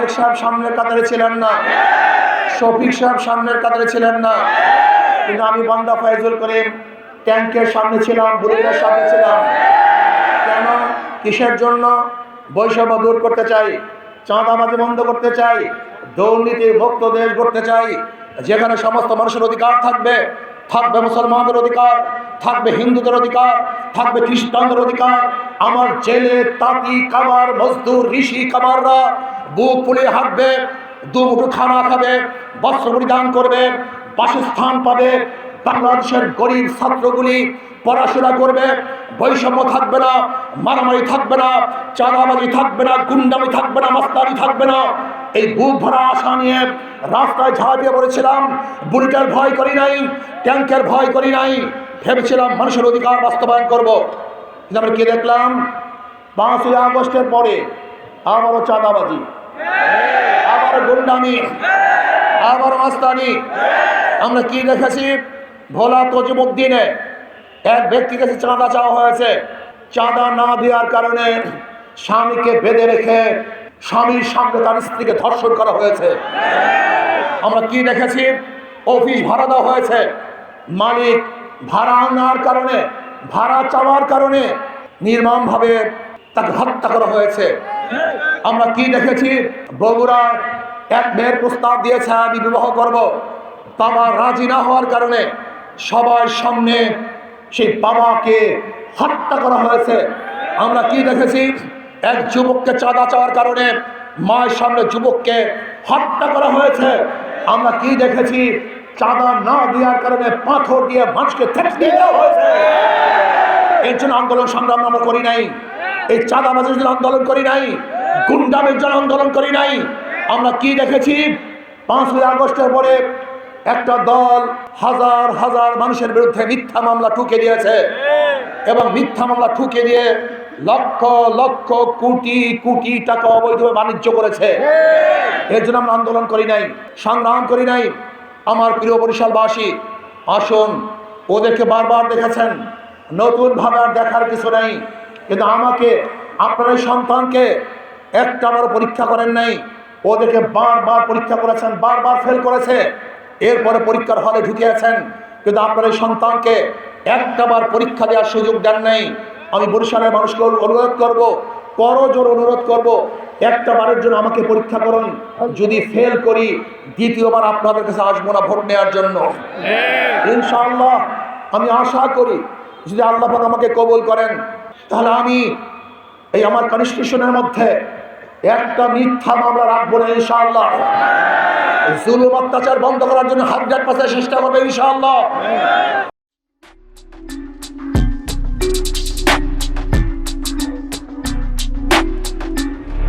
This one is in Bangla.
তারেক সাহেব সামনের কাতারে ছিলেন না, শফিক সাহেব সামনের কাতারে ছিলেন না, কিন্তু আমি বান্দা ফয়জুল করিম ট্যাঙ্কের সামনে ছিলাম, বুলেটের সামনে ছিলাম। কেন? কিসের জন্য? বৈষম্য দূর করতে চাই, চাঁদাবাজি বন্ধ করতে চাই, দুর্নীতি মুক্ত দেশ করতে চাই, যেখানে সমস্ত মানুষের অধিকার থাকবে, থাকবে মুসলমানদের অধিকার, থাকবে হিন্দুদের অধিকার, থাকবে খ্রিস্টানদের অধিকার। আমার জেলে তাঁতি কামার মজদুর ঋষি কামাররা বুক ফুলিয়ে হাঁটবে, দুমুঠো খানা খাবে, বস্ত্র পরিধান করবে, বাসস্থান পাবে। বাংলাদেশের গরিব ছাত্রগুলি পড়াশোনা করবে, বৈষম্য থাকবে না, মারামারি থাকবে না, চাঁদাবাজি থাকবে না, গুন্ডামি থাকবে না, মাস্তানি থাকবে না। এই বুক ভরা আশা নিয়ে রাস্তায় ঝাঁপিয়ে পড়েছিলাম। বুলেটের ভয় করি নাই, ট্যাঙ্কের ভয় করি নাই, ভেবেছিলাম মানুষের অধিকার বাস্তবায়ন করব। কিন্তু আমরা কি দেখলাম? 5ই আগস্টের পরে আবারও চাঁদাবাজি, আবারও গুন্ডামি, আবারও মাস্তানি। আমরা কি দেখেছি? ভোলা তজিমুদ্দিনে এক ব্যক্তির কাছে চাঁদা চাওয়া হয়েছে, চাঁদা না দেওয়ার কারণে স্বামীকে বেঁধে রেখে স্বামীর সামনে তার স্ত্রীকে ধর্ষণ করা হয়েছে। আমরা কি দেখেছি? অফিস ভাড়া দেওয়া হয়েছে, মালিক ভাড়া আনার কারণে, ভাড়া চাওয়ার কারণে নির্মমভাবে তাকে হত্যা করা হয়েছে। আমরা কি দেখেছি? বগুড়ায় এক মেয়ের প্রস্তাব দিয়েছে আমি বিবাহ করব, বাবা রাজি না হওয়ার কারণে সবার সামনে সেই বাবাকে হত্যা করা হয়েছে। আমরা কি দেখেছি? এক যুবককে চাঁদা চাওয়ার কারণে মায়ের সামনে যুবককে হত্যা করা হয়েছে। আমরা কি দেখেছি? চাঁদা না দেওয়ার কারণে পাথর দিয়ে মানুষকে থেতলে দেওয়া হয়েছে। এর জন্য আন্দোলন সংগ্রাম আমরা করি নাই, এই চাঁদাবাজির জন্য আন্দোলন করি নাই, গুন্ডামির জন্য আন্দোলন করি নাই। আমরা কি দেখেছি? 5ই আগস্টের পরে একটা দল হাজার হাজার মানুষের বিরুদ্ধে মিথ্যা মামলা ঠুকে দিয়েছে, এবং মিথ্যা মামলা ঠুকে দিয়ে লক্ষ লক্ষ কোটি কোটি টাকা অবৈধভাবে বাণিজ্য করেছে। এর জন্য আমরা আন্দোলন করি নাই, সংগ্রাম করি নাই। আমার প্রিয় বরিশালবাসী, আসুন, ওদেরকে বারবার দেখেছেন, নতুনভাবে আর দেখার কিছু নেই। কিন্তু আমাকে, আপনার এই সন্তানকে একটাবারও পরীক্ষা করেন নাই। ওদেরকে বারবার পরীক্ষা করেছেন, বারবার ফেল করেছে, এরপরে পরীক্ষার হলে ঢুকিয়েছেন, কিন্তু আপনার এই সন্তানকে একটাবার পরীক্ষা দেওয়ার সুযোগ দেন নাই। আমি বরিশালের মানুষকে অনুরোধ করব, করজোর অনুরোধ করব, একটা বারের জন্য আমাকে পরীক্ষা করুন। যদি ফেল করি, দ্বিতীয়বার আপনাদের কাছে আসবো না ভোট নেওয়ার জন্য। ইনশাআল্লাহ আমি আশা করি, যদি আল্লাহ পাক আমাকে কবুল করেন, তাহলে আমি এই আমার কনস্টিটিউশনের মধ্যে একটা মিথ্যা মামলা রাখবো না ইনশাআল্লাহ। জুলুম অত্যাচার বন্ধ করার জন্য 100% চেষ্টা করবে ইনশাআল্লাহ।